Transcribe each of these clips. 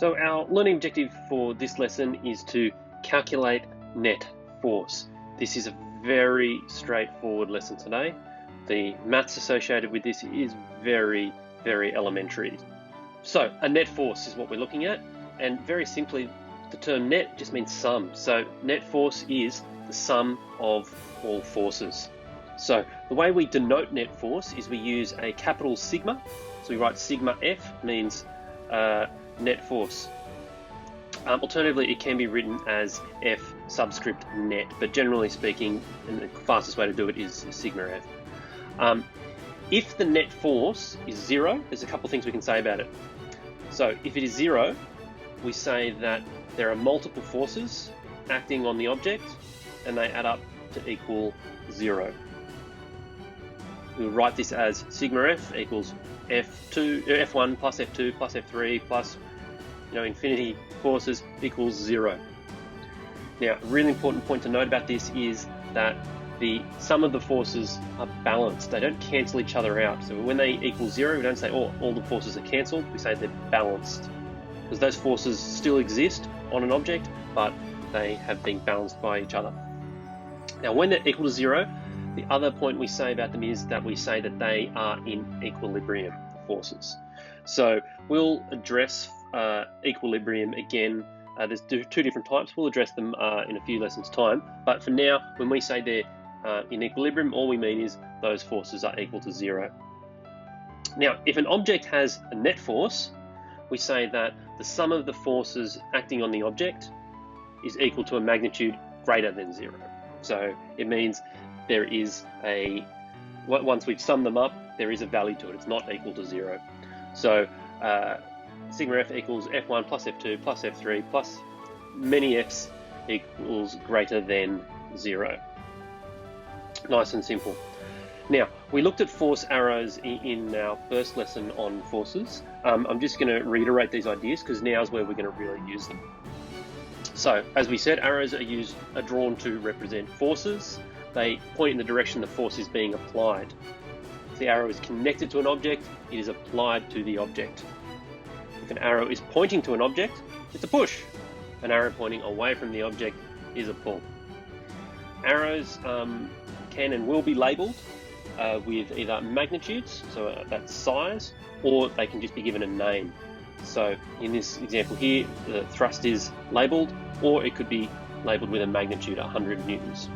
So our learning objective for this lesson is to calculate net force. This is a very straightforward lesson today. The maths associated with this is very, very elementary. So a net force is what we're looking at, and very simply, the term net just means sum. So net force is the sum of all forces. So the way we denote net force is we use a capital sigma. So we write sigma F means net force. Alternatively, it can be written as F subscript net, but generally speaking, and the fastest way to do it is sigma F. If the net force is zero, there's a couple of things we can say about it. So if it is zero, we say that there are multiple forces acting on the object and they add up to equal zero. We'll write this as sigma F equals F1 plus F2 plus F3 plus infinity forces equals zero. Now, a really important point to note about this is that the sum of the forces are balanced. They don't cancel each other out. So when they equal zero, we don't say, oh, all the forces are cancelled. We say they're balanced, because those forces still exist on an object, but they have been balanced by each other. Now, when they're equal to zero, the other point we say about them is that we say that they are in equilibrium forces. So we'll address equilibrium again. There's two different types. We'll address them in a few lessons' time. But for now, when we say they're in equilibrium, all we mean is those forces are equal to zero. Now, if an object has a net force, we say that the sum of the forces acting on the object is equal to a magnitude greater than zero. So it means there is once we've summed them up, there is a value to it. It's not equal to zero. So sigma F equals F1 plus F2 plus F3 plus many F's equals greater than zero. Nice and simple. Now, we looked at force arrows in our first lesson on forces. I'm just going to reiterate these ideas because now is where we're going to really use them. So, as we said, arrows are drawn to represent forces. They point in the direction the force is being applied. If the arrow is connected to an object, it is applied to the object. If an arrow is pointing to an object, it's a push. An arrow pointing away from the object is a pull. Arrows can and will be labelled with either magnitudes, so that's size, or they can just be given a name. So in this example here, the thrust is labelled, or it could be labelled with a magnitude 100 newtons.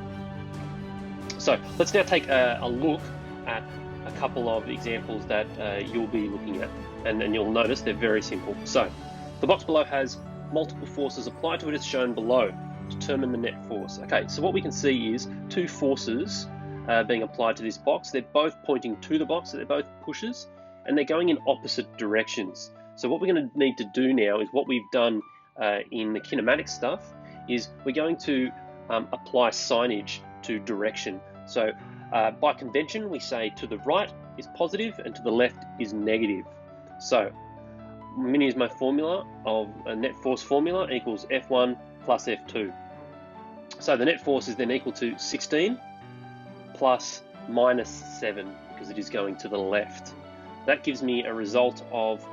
So let's now take a look at a couple of examples that you'll be looking at, and you'll notice they're very simple. So the box below has multiple forces applied to it as shown below. Determine the net force. Okay, so what we can see is two forces being applied to this box. They're both pointing to the box, so they're both pushes, and they're going in opposite directions. So what we're going to need to do now is what we've done in the kinematic stuff is we're going to apply signage to direction. So by convention, we say to the right is positive and to the left is negative. So I'm going to use my formula of a net force formula equals F1 plus F2. So the net force is then equal to 16 plus minus 7 because it is going to the left. That gives me a result of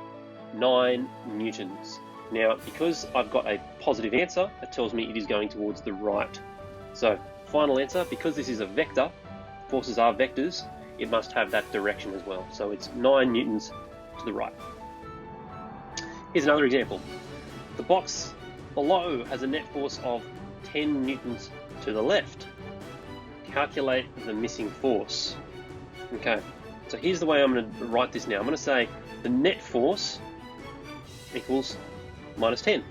9 newtons. Now, because I've got a positive answer, it tells me it is going towards the right. So final answer, because this is a vector, forces are vectors, it must have that direction as well. So it's 9 newtons to the right. Here's another example. The box below has a net force of 10 newtons to the left. Calculate the missing force. Okay, so here's the way I'm going to write this now. I'm going to say the net force equals minus 10.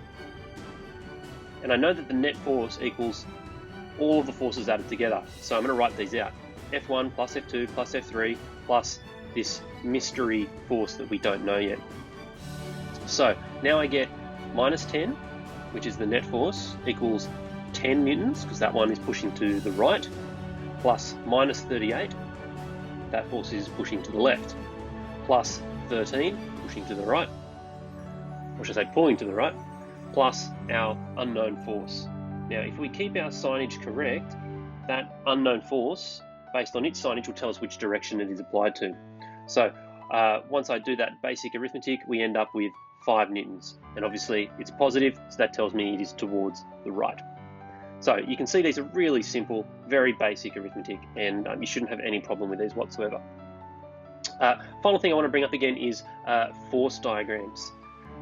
And I know that the net force equals all of the forces added together. So I'm going to write these out. F1 plus F2 plus F3 plus this mystery force that we don't know yet. So now I get minus 10, which is the net force, equals 10 newtons, because that one is pushing to the right, plus minus 38, that force is pushing to the left, plus 13, pushing to the right, or should I say pulling to the right, plus our unknown force. Now, if we keep our signage correct, that unknown force, based on its signage, will tell us which direction it is applied to. So once I do that basic arithmetic, we end up with 5 newtons. And obviously it's positive, so that tells me it is towards the right. So you can see these are really simple, very basic arithmetic, and you shouldn't have any problem with these whatsoever. Final thing I want to bring up again is force diagrams.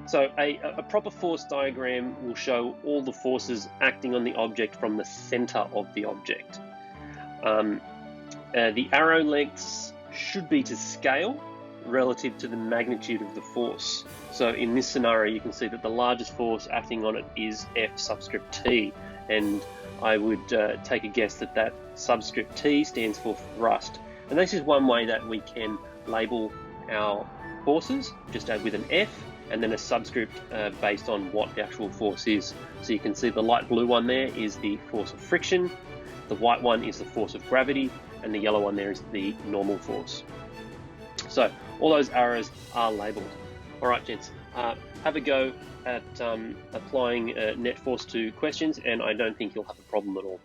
So a proper force diagram will show all the forces acting on the object from the center of the object. The arrow lengths should be to scale relative to the magnitude of the force. So in this scenario, you can see that the largest force acting on it is F subscript T, and I would take a guess that that subscript T stands for thrust. And this is one way that we can label our forces, just with an F and then a subscript based on what the actual force is. So you can see the light blue one there is the force of friction, the white one is the force of gravity, and the yellow one there is the normal force. So all those arrows are labelled. All right, gents, have a go at applying net force to questions, and I don't think you'll have a problem at all.